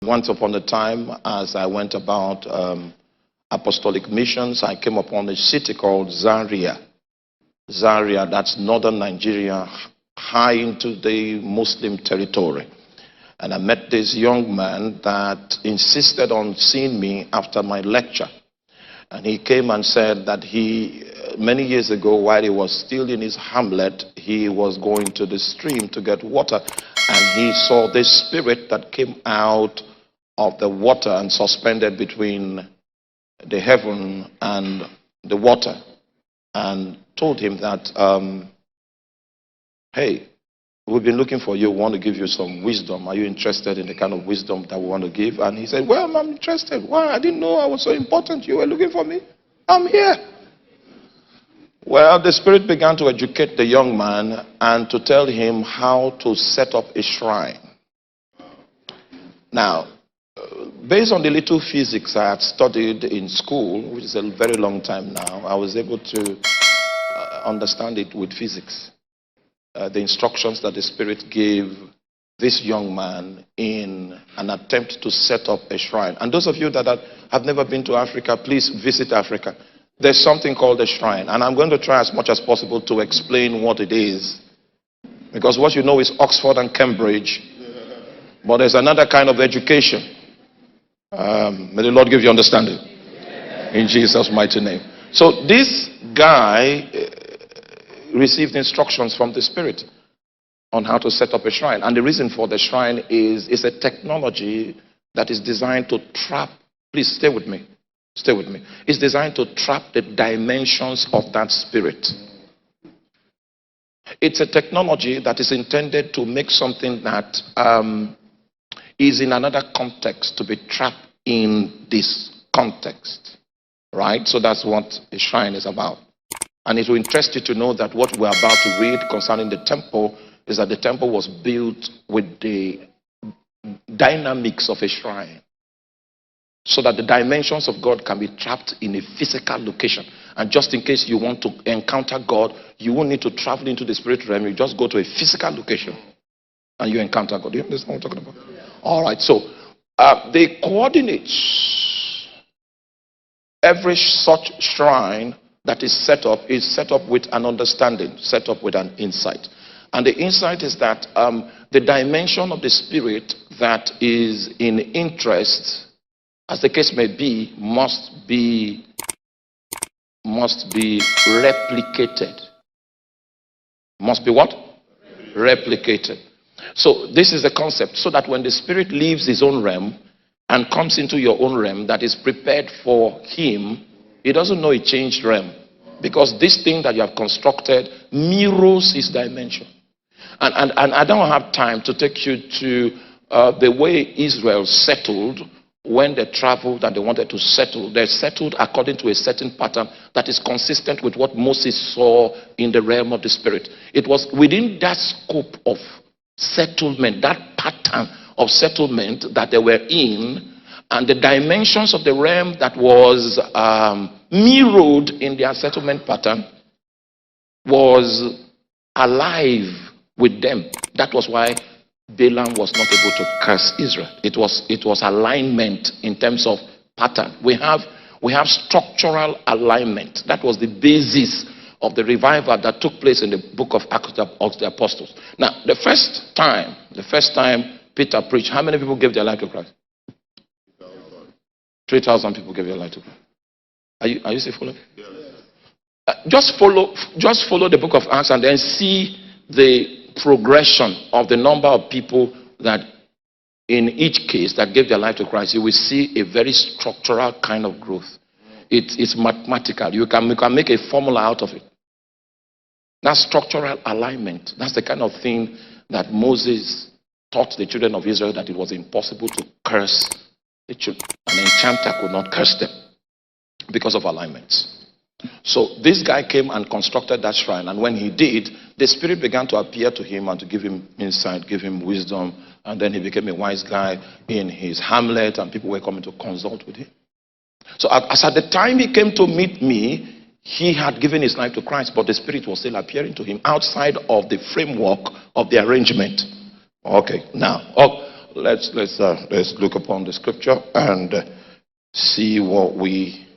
Once upon a time, as I went about apostolic missions, I came upon a city called Zaria. Zaria, that's northern Nigeria, high into the Muslim territory. And I met this young man that insisted on seeing me after my lecture. And he came and said that many years ago, while he was still in his hamlet, he was going to the stream to get water. And he saw this spirit that came out of the water and suspended between the heaven and the water, and told him that, hey, we've been looking for you, we want to give you some wisdom. Are you interested in the kind of wisdom that we want to give? And he said, well, I'm interested. Why? I didn't know I was so important. You were looking for me. I'm here. Well, the Spirit began to educate the young man and to tell him how to set up a shrine. Now, based on the little physics I had studied in school, which is a very long time now, I was able to understand it with physics. The instructions that the Spirit gave this young man in an attempt to set up a shrine. And those of you that have never been to Africa, please visit Africa. There's something called a shrine, and I'm going to try as much as possible to explain what it is. Because what you know is Oxford and Cambridge, but there's another kind of education. May the Lord give you understanding. In Jesus' mighty name. So this guy received instructions from the Spirit on how to set up a shrine. And the reason for the shrine is it's a technology that is designed to trap. Please stay with me. Stay with me. It's designed to trap the dimensions of that spirit. It's a technology that is intended to make something that is in another context to be trapped in this context. Right? So that's what a shrine is about. And it will interest you to know that what we're about to read concerning the temple is that the temple was built with the dynamics of a shrine. So that the dimensions of God can be trapped in a physical location. And just in case you want to encounter God, you won't need to travel into the spirit realm. You just go to a physical location and you encounter God. Do you understand what I'm talking about? All right. So the coordinates, every such shrine that is set up with an understanding, set up with an insight. And the insight is that the dimension of the spirit that is in interest, as the case may be, must be replicated. Must be what? Replicated. So this is the concept, so that when the spirit leaves his own realm and comes into your own realm that is prepared for him, he doesn't know he changed realm, because this thing that you have constructed mirrors his dimension. And I don't have time to take you to the way Israel settled. When they traveled and they wanted to settle, they settled according to a certain pattern that is consistent with what Moses saw in the realm of the spirit. It was within that scope of settlement, that pattern of settlement that they were in, and the dimensions of the realm that was mirrored in their settlement pattern was alive with them. That was why Balaam was not able to curse Israel. It was alignment in terms of pattern. We have structural alignment. That was the basis of the revival that took place in the book of Acts of the Apostles. Now, the first time Peter preached, how many people gave their life to Christ? 3,000 people gave their life to Christ. Are you still following? Just follow the book of Acts and then see the progression of the number of people that in each case that gave their life to Christ. You will see a very structural kind of growth. It's mathematical. You can make a formula out of it. That's structural alignment. That's the kind of thing that Moses taught the children of Israel, that it was impossible to curse the children. An enchanter could not curse them because of alignments. So this guy came and constructed that shrine, and when he did, the Spirit began to appear to him and to give him insight, give him wisdom, and then he became a wise guy in his hamlet, and people were coming to consult with him. So as at the time he came to meet me, he had given his life to Christ, but the Spirit was still appearing to him outside of the framework of the arrangement. Okay, now, let's look upon the scripture and see what we